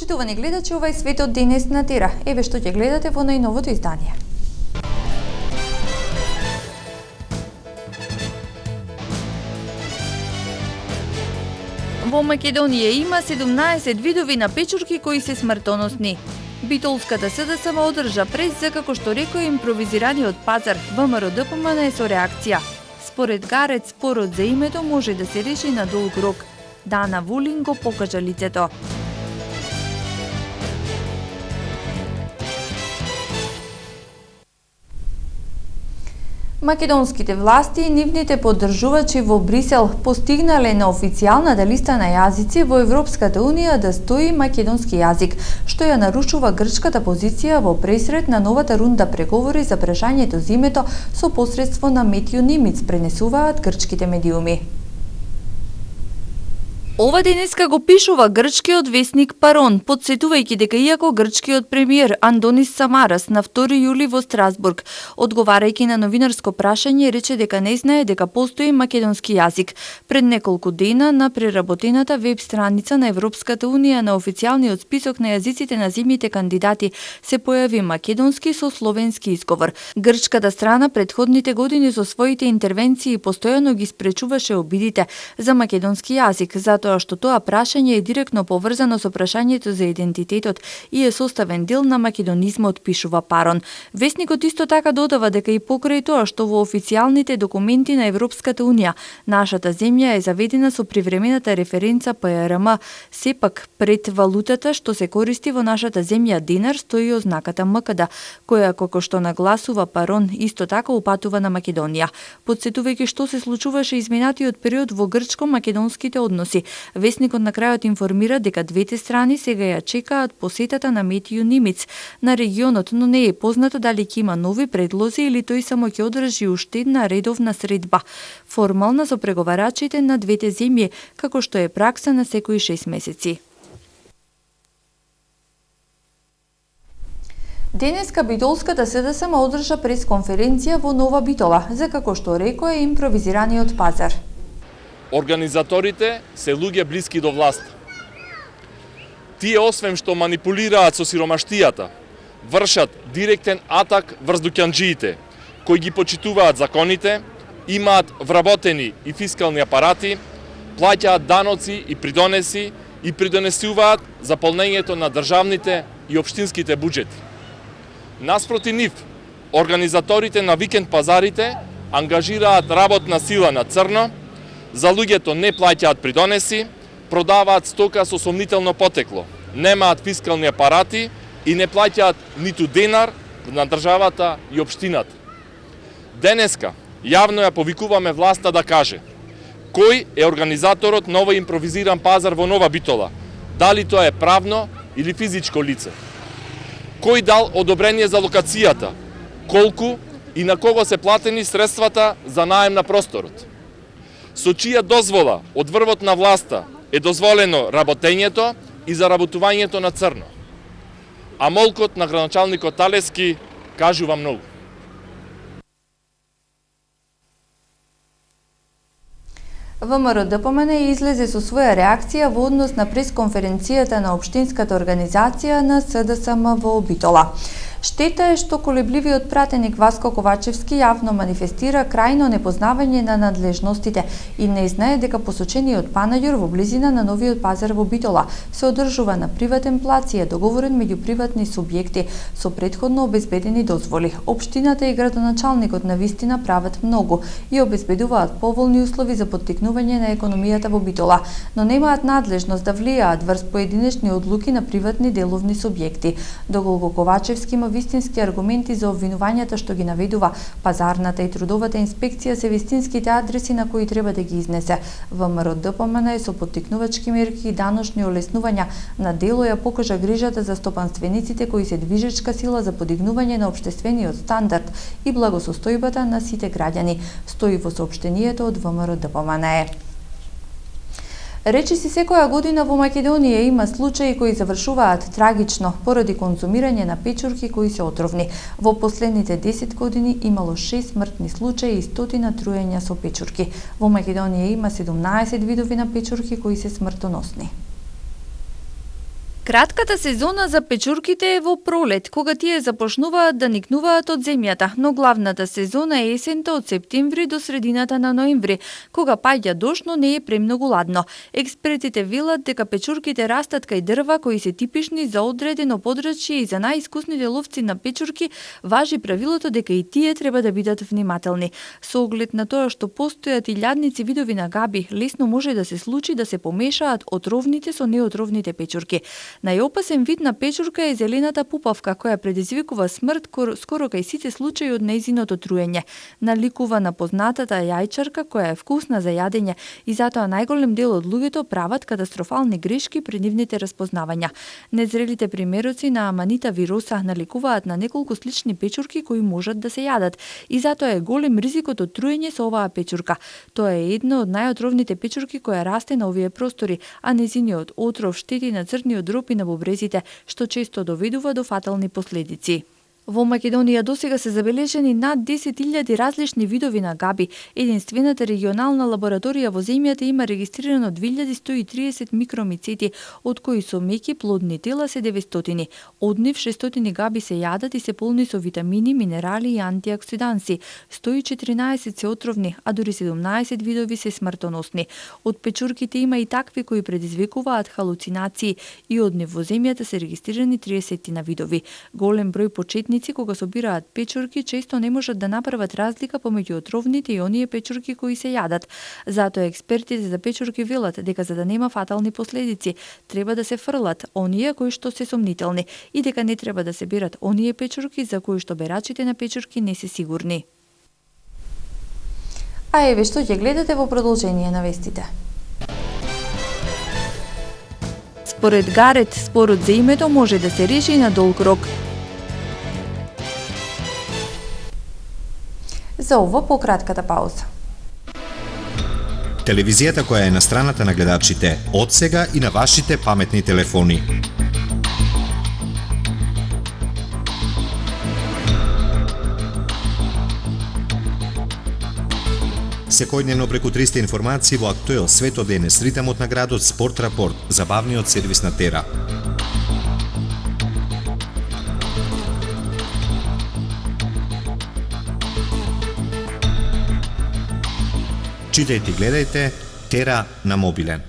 Почитувани гледачи, ова е светот денес на Тера. Еве што ќе гледате во најновото издание. Во Македонија има 17 видови на печурки кои се смртоносни. Битолската СДСМ одржа прес за, како што рекоа, импровизираниот пазар. ВМРО ДПМН е со реакција. Според Гарет, спорот за името може да се реши на долг рок. Дана Вулин го покажа лицето. Македонските власти и нивните поддржувачи во Брисел постигнале на официјалната листа на јазици во Европската Унија да стои македонски јазик, што ја нарушува грчката позиција во пресред на новата рунда преговори за прашањето за името со посредство на Метју Нимиц, пренесуваат грчките медиуми. Ова денеска го пишува грчкиот весник Парон, подсетувајќи дека иако грчкиот премиер Андонис Самарас на 2 јули во Страсбург, одговарајќи на новинарско прашање, рече дека не знае дека постои македонски јазик. Пред неколку дена на преработената веб страница на Европската Унија на официјалниот список на јазиците на земјите кандидати се појави македонски со словенски изговор. Грчката страна предходните години со своите интервенции постојано ги спречуваше обидите за македонски јазик, затоа што тоа прашање е директно поврзано со прашањето за идентитетот и е составен дел на македонизмот, пишува Парон. Весникот исто така додава дека и покрај тоа што во официјалните документи на Европската Унија нашата земја е заведена со привремената референца ПРМ, сепак пред валутата што се користи во нашата земја динар стои ознаката МКД, која, како што нагласува Парон, исто така упатува на Македонија. Подсетувајќи што се случуваше изминатиот период во грчко-македонските односи, весникот на крајот информира дека двете страни сега ја чекаат посетата на Метју Нимиц на регионот, но не е познато дали ќе има нови предлози или тој само ќе одржи уште една редовна средба, формална со преговарачите на двете земји, како што е пракса на секои 6 месеци. Денеска Битолската СДСМ одржа пресконференција во Нова Битола за, како што рекоа, импровизираниот пазар. Организаторите се луѓе блиски до власт. Тие, освен што манипулираат со сиромаштијата, вршат директен атак врз дуќанџиите, кои ги почитуваат законите, имаат вработени и фискални апарати, плаќаат даноци и придонеси и придонесуваат за полнењето на државните и општинските буџети. Наспроти нив, организаторите на викенд пазарите ангажираат работна сила на црно, за луѓето не плаќаат придонеси, продаваат стока со сомнително потекло, немаат фискални апарати и не плаќаат ниту денар на државата и општината. Денеска јавно ја повикуваме власта да каже кој е организаторот на овој импровизиран пазар во Нова Битола, дали тоа е правно или физичко лице. Кој дал одобрение за локацијата, колку и на кого се платени средствата за наем на просторот. Со чија дозвола од врвот на власта е дозволено работењето и заработувањето на црно. А молкот на градоначалникот Талески кажува многу. ВМРО ДПМН излезе со своја реакција во однос на пресконференцијата на општинската организација на СДСМ во Битола. Штета е што колебливиот пратеник Васко Ковачевски јавно манифестира крајно непознавање на надлежностите и не знае дека посочениот панаѓур во близина на новиот пазар во Битола се одржува на приватен плац и е договорен меѓу приватни субјекти со претходно обезбедени дозволи. Општината и градоначалникот на вистина прават многу и обезбедуваат поволни услови за поттикнување на економијата во Битола, но немаат надлежност да влијаат врз поединечни одлуки на приватни деловни субјекти. Доколку Ковачевски има вистински аргументи за обвинувањата што ги наведува, пазарната и трудовата инспекција се вистинските адреси на кои треба да ги изнесе. ВМРО ДПМН е со поттикнувачки мерки и даношни олеснувања на дело ја покажа грижата за стопанствениците кои се движечка сила за подигнување на општествениот стандард и благосостојбата на сите граѓани, стои во соопштението од ВМРО ДПМН. Речиси секоја година во Македонија има случаи кои завршуваат трагично поради конзумирање на печурки кои се отровни. Во последните 10 години имало 6 смртни случаи и 100 труења со печурки. Во Македонија има 17 видови на печурки кои се смртоносни. Кратката сезона за печурките е во пролет, кога тие започнуваат да никнуваат од земјата, но главната сезона е есента од септември до средината на ноември, кога паѓа дожд, но не е премногу ладно. Експертите велат дека печурките растат кај дрва кои се типични за одредено подрачје и за најискусните ловци на печурки важи правилото дека и тие треба да бидат внимателни. Со оглед на тоа што постојат и лјадници видови на габи, лесно може да се случи да се помешаат отровните со неотровните печурки. Најопасен вид на печурка е зелената пупавка, која предизвикува смрт скоро кај сите случаи од нејзиното труење. Наликува на познатата јајчарка која е вкусна за јадење и затоа најголем дел од луѓето прават катастрофални грешки при нивните распознавања. Незрелите примероци на аманита вироса наликуваат на неколку слични печурки кои можат да се јадат и затоа е голем ризикот од труење со оваа печурка. Тоа е една од најотровните печурки која расте на овие простори, а нејзиниот отров штети на црниот дроб и на бубрезите, што често доведува до фатални последици. Во Македонија досега се забележени над 10.000 различни видови на габи. Единствената регионална лабораторија во земјата има регистрирано 2130 микромицети, од кои со меки плодни тела се 900. Од нив 600 габи се јадат и се полни со витамини, минерали и антиоксиданси. 114 се отровни, а дури 17 видови се смртоносни. Од печурките има и такви кои предизвикуваат халуцинации и од нив во земјата се регистрирани 30 на видови. Голем број почетни кога собираат печурки, често не можат да направат разлика помеѓу отровните и оние печурки кои се јадат. Затоа експертите за печурки велат дека за да нема фатални последици, треба да се фрлат оние кои што се сомнителни и дека не треба да се берат оние печурки за кои што берачите на печурки не се сигурни. А еве што ќе гледате во продолжение на вестите. Според Гарет, спорот за името може да се реши на долг рок. За ова по кратката пауза. Телевизијата која е на страната на гледачите, од сега и на вашите паметни телефони. Секојдневно преку 300 информации во актуел светот денес, ритамот на градот, спорт рапорт, забавниот сервис на Тера. Читајте и гледајте Тера на мобилен.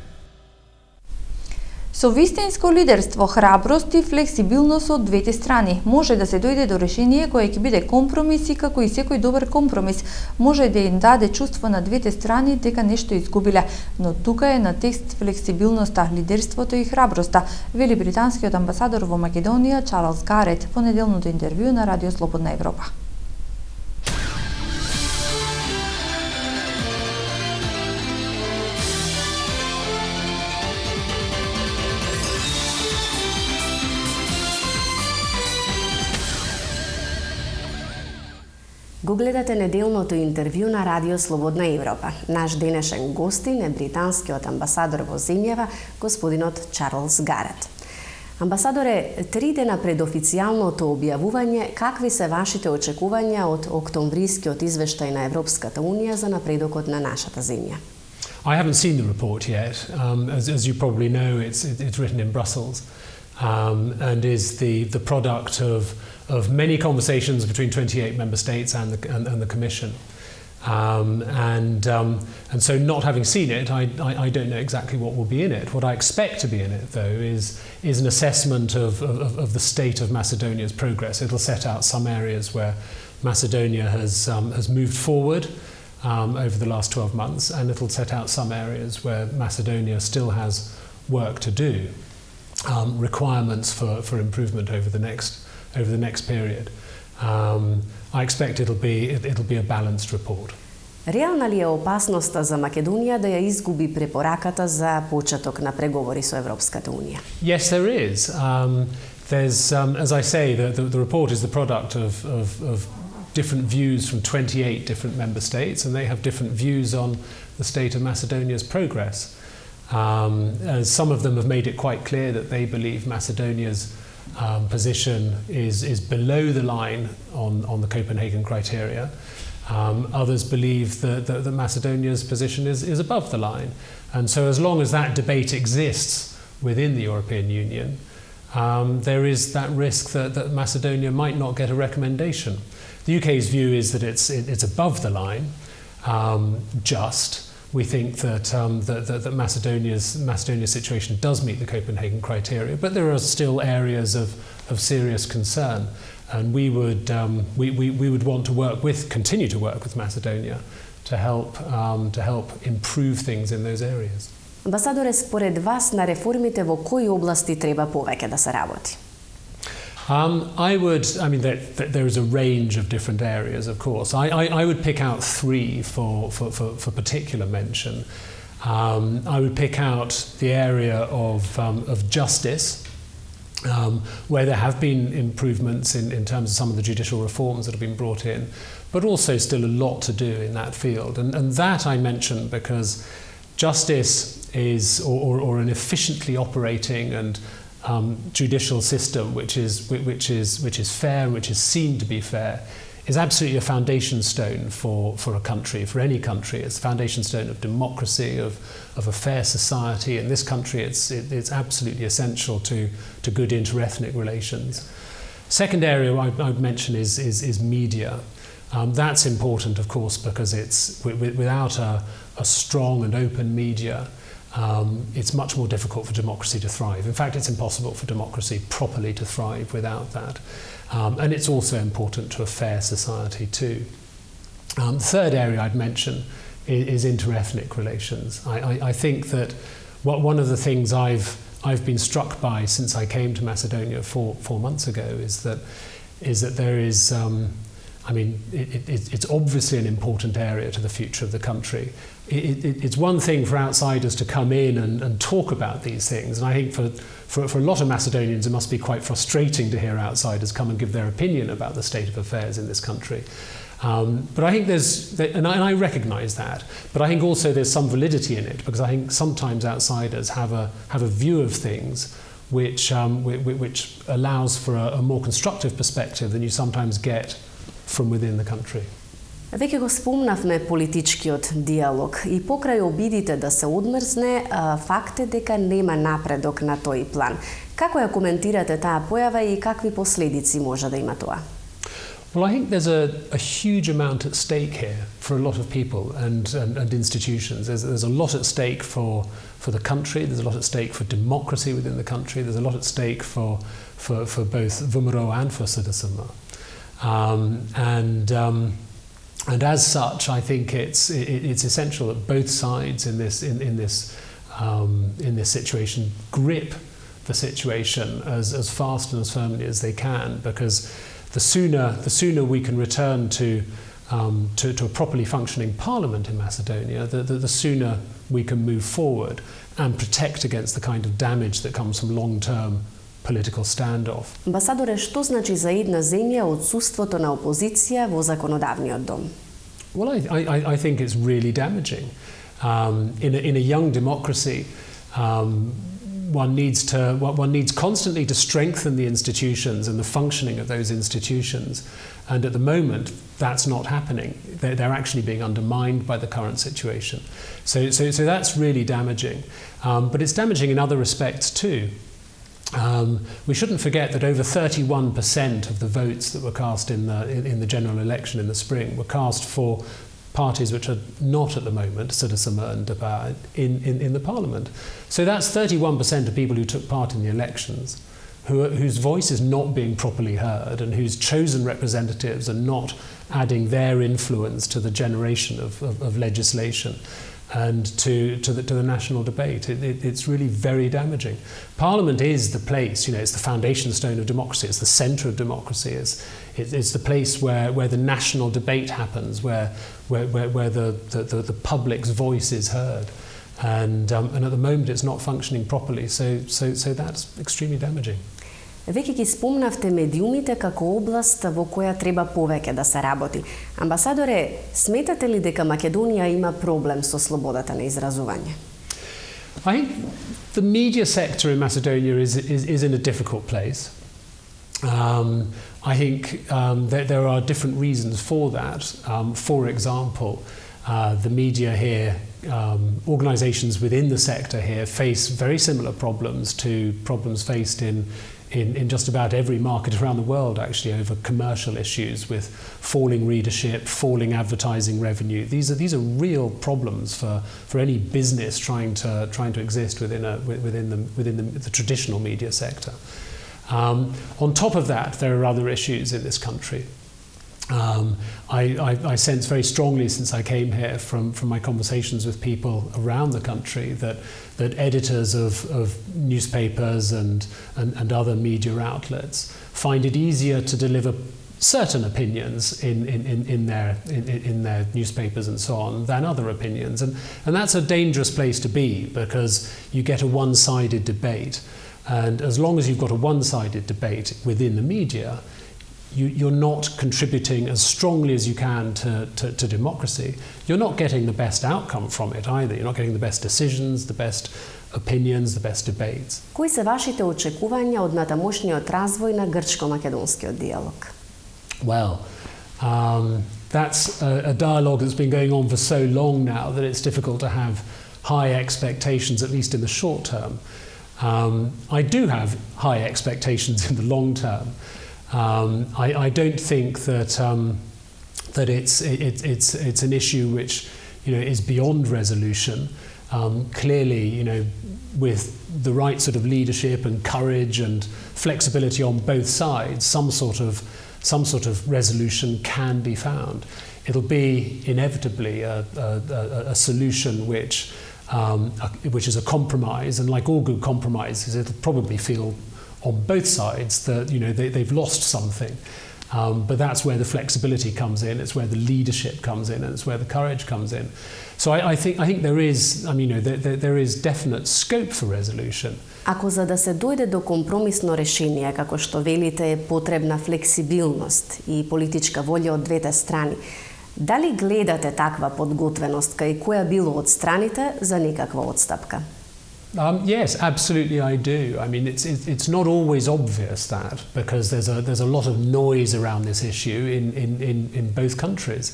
Со вистинско лидерство, храброст и флексибилност од двете страни може да се дојде до решение кое ќе биде компромис и како и секој добар компромис може да им даде чувство на двете страни дека нешто изгубиле, но тука е на тест флексибилноста, лидерството и храброста, вели британскиот амбасадор во Македонија Чарлс Гарет во неделното интервју на Радио Слободна Европа. Го гледате неделното интервју на Радио Слободна Европа. Наш денешен гостин е британскиот амбасадор во земјава, господинот Чарлс Гарет. Амбасадоре, 3 дена пред официјалното објавување, какви се вашите очекувања од октомврискиот извештај на Европската Унија за напредокот на нашата земја? I haven't seen the report yet. As you probably know, it's written in Brussels and is the product of many conversations between 28 member states and the Commission. And so not having seen it, I don't know exactly what will be in it. What I expect to be in it, though, is an assessment of the state of Macedonia's progress. It'll set out some areas where Macedonia has moved forward over the last 12 months, and it'll set out some areas where Macedonia still has work to do, requirements for improvement over the next period. I expect it'll be a balanced report. Реална ли е опасноста за Македонија да ја изгуби препораката за почеток на преговори со Европската Унија? Yes, there is. There's, as I say, the report is the product of different views from 28 different member states, and they have different views on the state of Macedonia's progress. Some of them have made it quite clear that they believe Macedonia's position is below the line on the Copenhagen criteria. Others believe that Macedonia's position is above the line. And so as long as that debate exists within the European Union, there is that risk that Macedonia might not get a recommendation. The UK's view is that it's above the line, just. We think that Macedonia's situation does meet the Copenhagen criteria, but there are still areas of serious concern, and we would want to continue to work with Macedonia to help improve things in those areas. Амбасадоре, според вас на реформите во кои области треба повеќе да се работи? There is a range of different areas, of course. I would pick out three for particular mention. I would pick out the area of justice, where there have been improvements in terms of some of the judicial reforms that have been brought in, but also still a lot to do in that field. And that I mention because justice is, or an efficiently operating and judicial system which is fair, which is seen to be fair, is absolutely a foundation stone for a country, for any country. It's a foundation stone of democracy, of a fair society. In this country, it's absolutely essential to good interethnic relations. Second area I would mention is media. That's important, of course, because without a strong and open media, it's much more difficult for democracy to thrive. In fact, it's impossible for democracy properly to thrive without that. And it's also important to a fair society too. The third area I'd mention is interethnic relations. I think that one of the things I've been struck by since I came to Macedonia 4 months ago is that there is it's obviously an important area to the future of the country. It's one thing for outsiders to come in and talk about these things, and I think for a lot of Macedonians it must be quite frustrating to hear outsiders come and give their opinion about the state of affairs in this country. But I think and I recognise that, but I think also there's some validity in it, because I think sometimes outsiders have a view of things which allows for a more constructive perspective than you sometimes get from within the country. Веќе го спомнавме политичкиот диалог и покрај обидите да се одмрзне, факт е дека нема напредок на тој план. Како ја коментирате таа појава и какви последици може да има тоа? Well, I think there's a huge amount at stake here for a lot of people and institutions. There's a lot at stake for the country, there's a lot at stake for democracy within the country, there's a lot at stake for both VMRO and for Srpska. And as such, I think it's essential that both sides in this situation grip the situation as fast and as firmly as they can, because the sooner we can return to a properly functioning parliament in Macedonia, the sooner we can move forward and protect against the kind of damage that comes from long-term political standoff. Амбасадоре, што значи за една земја отсуството на опозиција во законодавниот дом? Well, I think it's really damaging. In a young democracy, one needs constantly to strengthen the institutions and the functioning of those institutions, and at the moment that's not happening. They're actually being undermined by the current situation. So that's really damaging. But it's damaging in other respects too. We shouldn't forget that over 31% of the votes that were cast in the general election in the spring were cast for parties which are not at the moment, Srpska and DPA, in the parliament. So that's 31% of people who took part in the elections, whose voice is not being properly heard and whose chosen representatives are not adding their influence to the generation of legislation and to the national debate. It's really very damaging. Parliament is the place, it's the foundation stone of democracy, it's the centre of democracy, it's the place where the national debate happens, where the public's voice is heard. And at the moment it's not functioning properly, so that's extremely damaging. Веќе ги спомнавте медиумите како област во која треба повеќе да се работи. Амбасадоре, сметате ли дека Македонија има проблем со слободата на изразување? I think the media sector in Macedonia is in a difficult place. I think there are different reasons for that. For example, the media here, organisations within the sector here face very similar problems to problems faced in in just about every market around the world, actually, over commercial issues with falling readership, falling advertising revenue. These are real problems for any business trying to exist within the traditional media sector. On top of that, there are other issues in this country. I sense very strongly since I came here from my conversations with people around the country that editors of newspapers and other media outlets find it easier to deliver certain opinions in their newspapers and so on than other opinions, and that's a dangerous place to be, because you get a one-sided debate, and as long as you've got a one-sided debate within the media, you're not contributing as strongly as you can to democracy. You're not getting the best outcome from it either. You're not getting the best decisions, the best opinions, the best debates. Кои се вашите очекувања од натамошниот развој на грчко-македонскиот диалог? Well, that's a dialogue that's been going on for so long now that it's difficult to have high expectations, at least in the short term. I do have high expectations in the long term. I don't think that it's an issue which, is beyond resolution. Clearly, with the right sort of leadership and courage and flexibility on both sides, some sort of resolution can be found. It'll be inevitably a solution which is a compromise, and like all good compromises, it'll probably feel on both sides that they've lost something, but that's where the flexibility comes in. It's where the leadership comes in, and it's where the courage comes in. So I think there is, there is definite scope for resolution. Ако за да се дојде до компромисно решение, како што велите, е потребна флексибилност и политичка волја од двете страни, дали гледате таква подготвеност кај која било од страните за некаква отстапка? Yes, absolutely I do. It's not always obvious that, because there's a lot of noise around this issue in both countries.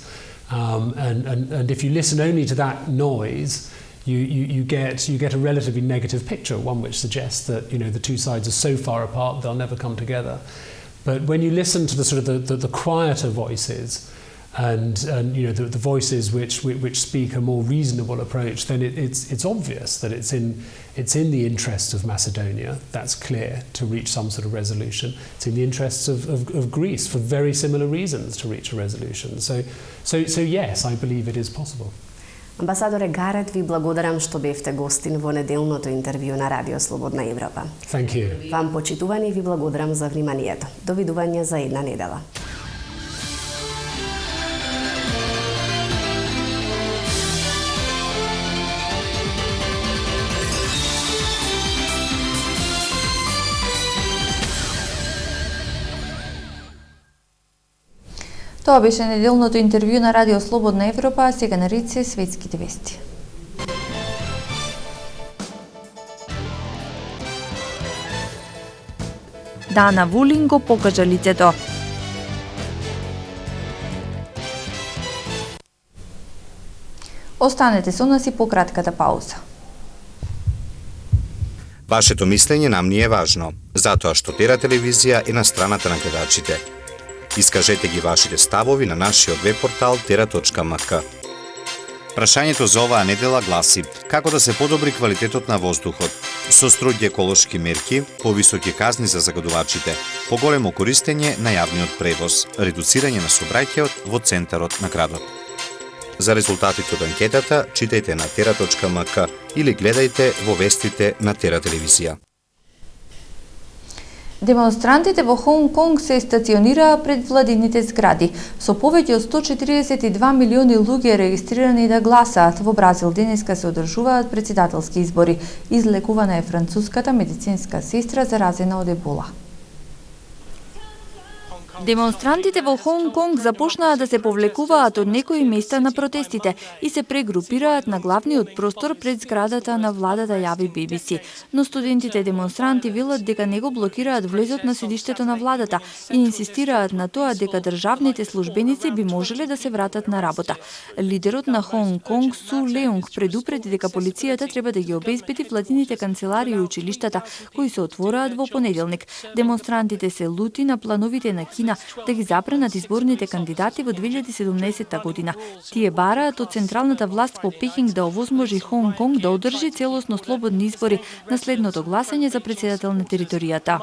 And if you listen only to that noise, you get a relatively negative picture, one which suggests that the two sides are so far apart they'll never come together. But when you listen to the sort of the quieter voices, and the voices which speak a more reasonable approach, then it's obvious that it's in the interests of Macedonia, that's clear, to reach some sort of resolution. It's in the interests of Greece for very similar reasons to reach a resolution. So yes, I believe it is possible. Амбасадоре Гарет, ви благодарам што бевте гостин во неделното интервју на Радио Слободна Европа. Thank you. Вам почитувани ви благодарам за вниманието. Довидување за една недела. Тоа беше неделното интервју на Радио Слободна Европа, а сега на ред се светските вести. Дана Вулин го покажа лицето. Останете со нас и по кратката пауза. Вашето мислење нам ни е важно, затоа што Тера телевизија е на страната на гледачите. Искажете ги вашите ставови на нашиот веб-портал tera.mk. Прашањето за оваа недела гласи: како да се подобри квалитетот на воздухот? Со строги еколошки мерки, повисоки казни за загадувачите, поголемо користење на јавниот превоз, редуцирање на сообраќајот во центарот на градот. За резултатите од анкетата читајте на tera.mk или гледајте во вестите на Тера телевизија. Демонстрантите во Хонг Конг се стационираа пред владините згради. Со повеќе од 142 милиони луѓе регистрирани да гласаат, во Бразил денеска се одржуваат претседателски избори. Излекувана е француската медицинска сестра заразена од ебола. Демонстрантите во Хонг Конг започнаа да се повлекуваат од некои места на протестите и се прегрупираат на главниот простор пред зградата на владата, јави BBC. Но студентите демонстранти велат дека не го блокираат влезот на седиштето на владата и инсистираат на тоа дека државните службеници би можеле да се вратат на работа. Лидерот на Хонг Конг, Су Леунг, предупреди дека полицијата треба да ги обезбеди владините канцеларии и училиштата кои се отвораат во понеделник. Демонстрантите се лути на плановите на Кина да ги забранат изборните кандидати во 2017 година. Тие бараат од централната власт во Пекинг да овозможи Хонг Конг да одржи целосно слободни избори на следното гласање за претседател на територијата.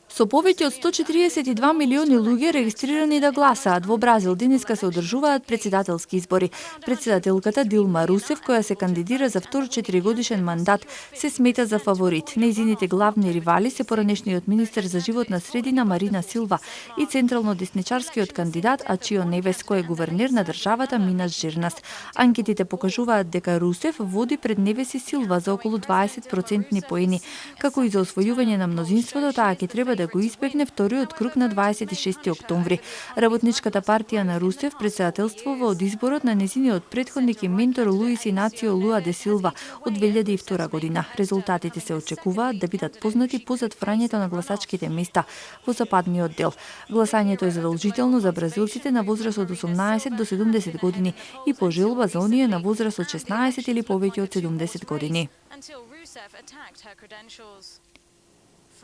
Со повеќе од 142 милиони луѓе регистрирани да гласаат, во Бразил денеска се одржуваат претседателски избори. Претседателката Дилма Русев, која се кандидира за втор 4-годишен мандат, се смета за фаворит. Нејзините главни ривали се поранешниот министер за животна средина Марина Силва и централно десничарскиот кандидат Ачио Невес, кој е гувернер на државата Минас Жернас. Анкетите покажуваат дека Русев води пред Невес и Силва за околу 20% поени. Како и за освојување на мнозинството, таа ќе треба да го избегне вториот круг на 26 октомври. Работничката партија на Русев претседателствува од изборот на незиниот претходник и ментор Луис Инацио Луа де Силва од 2002 година. Резултатите се очекуваат да бидат познати по затворањето на гласачките места во западниот дел. Гласањето е задолжително за бразилците на возраст од 18 до 70 години и по желба за оние на возраст од 16 или повеќе од 70 години.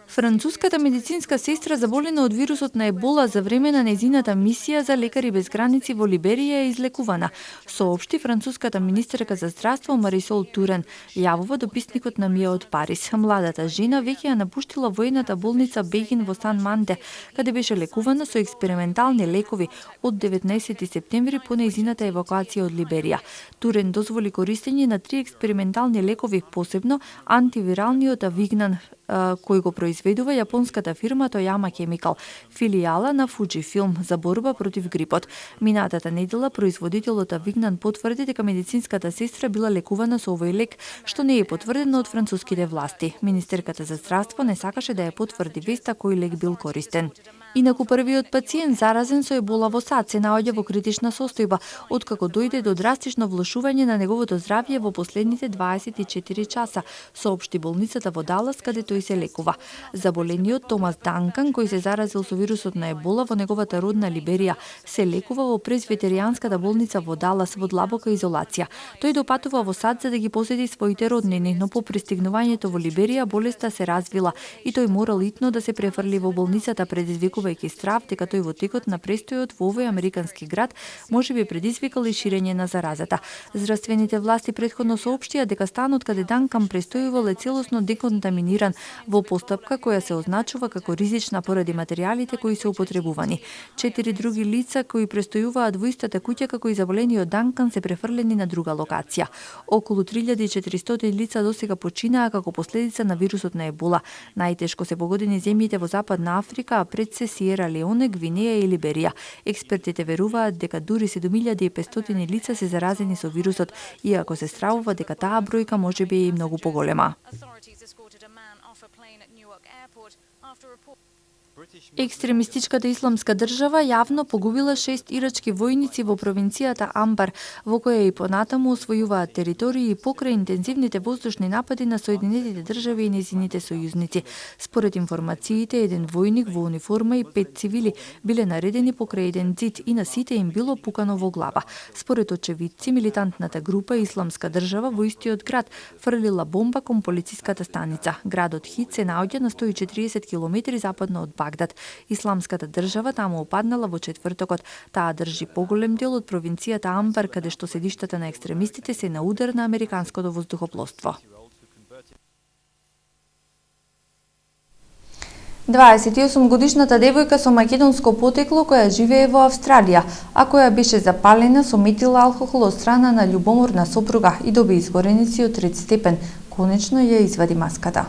Француската медицинска сестра заболена од вирусот на Ебола за време на незината мисија за лекари без граници во Либерија е излекувана, соопшти француската министерка за здравство Марисол Турен, јавува дописникот на МИА од Париз. Младата жена веќе ја напуштила воената болница Бегин во Сан Манде, каде беше лекувана со експериментални лекови од 19 септември по нејзината евакуација од Либерија. Турен дозволи користење на 3 експериментални лекови, посебно антивиралниот Авигнан, кој го произведува јапонската фирма Тојама Chemical, филијала на Fujifilm за борба против грипот. Минатата недела производителот Авигнан потврди дека медицинската сестра била лекувана со овој лек, што не е потврдено од француските власти. Министерката за здравство не сакаше да ја потврди веста кој лек бил користен. Инаку првиот пациент заразен со Ебола во САД се наоѓа во критична состојба, откако дојде до драстично влошување на неговото здравје во последните 24 часа, соопшти болницата во Далас, каде тој се лекува. Заболениот Томас Данкан, кој се заразил со вирусот на Ебола во неговата родна Либерија, се лекува во пресвитеријанската болница во Далас во длабока изолација. Тој допатува во САД за да ги посети своите роднини, но по пристигнувањето во Либерија болеста се развила и тој морал итно да се префрли во болницата, предизвикувајќи страв дека тој во текот на престојот во овој американски град можеби предизвикал и ширење на заразата. Здравствените власти претходно соопштија дека станот каде Данкан престојувал е целосно деконтаминиран во постапка која се означува како ризична поради материјалите кои се употребувани. 4 други лица кои престојуваат во истата куќа како и заболениот Данкан се префрлени на друга локација. Околу 3400 лица досега починаа како последица на вирусот на Ебола. Најтешко се погодени земјите во Западна Африка, а пред се Сиера Леоне, Гвинеја и Либерија. Експертите веруваат дека дури 7500 лица се заразени со вирусот, иако се стравува дека таа бројка можеби е и многу поголема. Екстремистичката исламска држава јавно погубила 6 ирачки војници во провинцијата Амбар, во која и понатаму освојуваат територии покрај интензивните воздушни напади на Соединетите држави и незините сојузници. Според информациите, еден војник во униформа и 5 цивили биле наредени покрај еден зид и на сите им било пукано во глава. Според очевидци, милитантната група Исламска држава во истиот град фрлила бомба кон полициската станица. Градот Хит се наоѓа на 140 километри западно од Багдад. Исламската држава таму опаднала во четвртокот. Таа држи поголем дел од провинцијата Амбар, каде што седиштата на екстремистите се на удар на американското воздухопловство. 28-годишната девојка со македонско потекло која живее во Австралија, а која беше запалена со метил алкохол од страна на љубоморна сопруга и доби изгореници од 3 степен, конечно ја извади маската.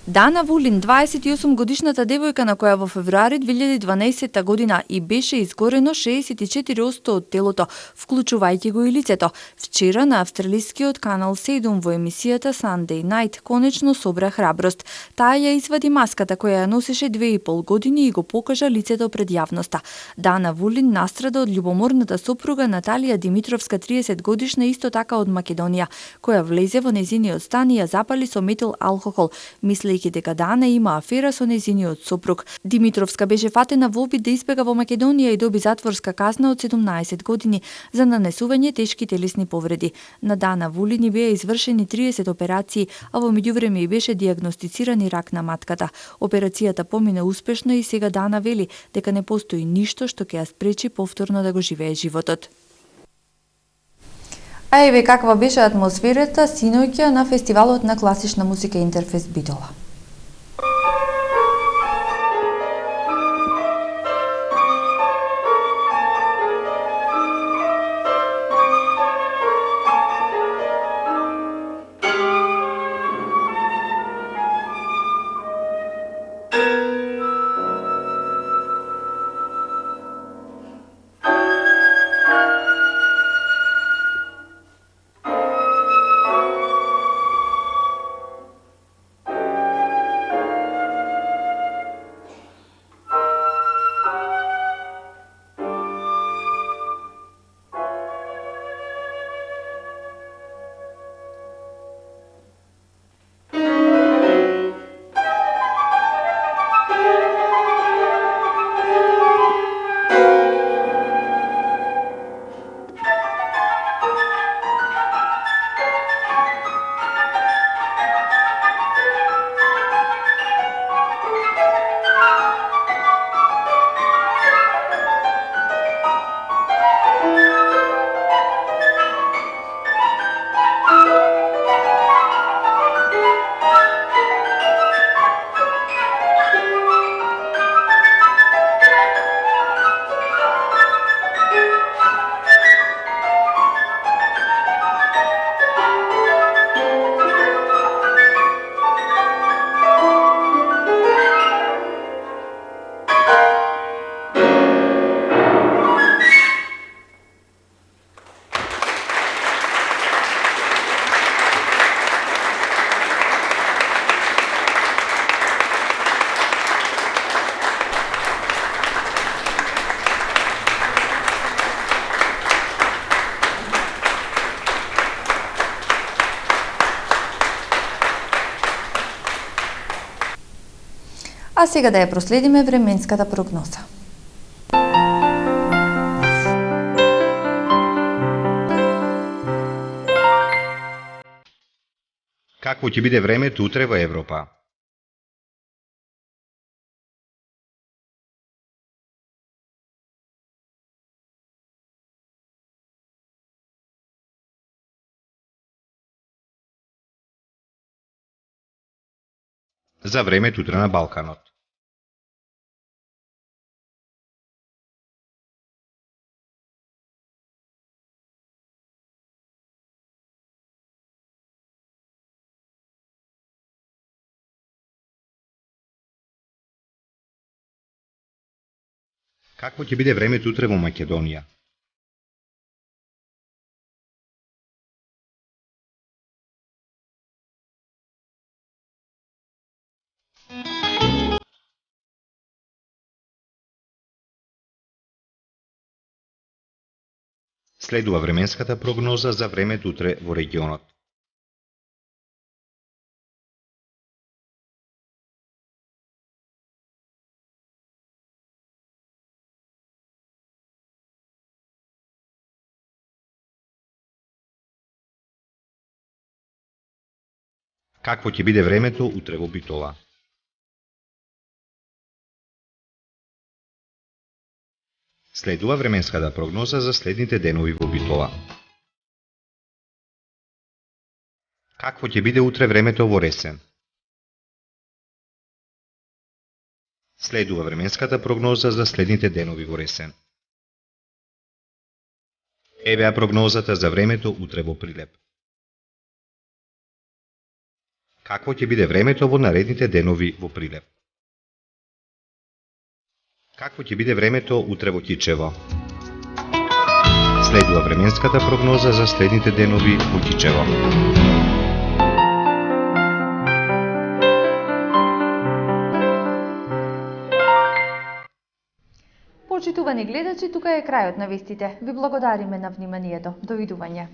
Дана Вулин, 28 годишната девојка на која во февруари 2012 година и беше изгорено 64% од телото, вклучувајќи го и лицето, вчера на австралискиот канал 7 во емисијата Sunday Night конечно собра храброст. Таа ја извади маската која ја носеше 2,5 години и го покажа лицето пред јавноста. Дана Вулин настрада од љубоморната сопруга Наталија Димитровска, 30 годишна, исто така од Македонија, која влезе во незиниот стан и ја запали со метил алкохол, мислејќи дека Дана има афера со незиниот сопруг. Димитровска беше фатена во обид да избега во Македонија и доби затворска казна од 17 години за нанесување тешки телесни повреди. На Дана Вулин беа извршени 30 операции, а во меѓувреме и беше дијагностициран и рак на матката. Операцијата помина успешно и сега Дана вели дека не постои ништо што ќе ја спречи повторно да го живее животот. А еве каква беше атмосферата синоќа на фестивалот на класична музика Интерфест Битола. А сега да ја проследиме временската прогноза. Какво ќе биде времето утре во Европа? За времето утре на Балканот. Какво ќе биде времето утре во Македонија? Следува временската прогноза за времето утре во регионот. Какво ќе биде времето утре во Битола? Следува временската прогноза за следните денови во Битола. Какво ќе биде утре времето во Ресен? Следува временската прогноза за следните денови во Ресен. Евеа прогнозата за времето утре во Прилеп. Какво ќе биде времето во наредните денови во Прилеп? Какво ќе биде времето утре во Кичево? Следува временската прогноза за следните денови во Кичево. Почитувани гледачи, тука е крајот на вестите. Ви благодариме на вниманието. Довидување.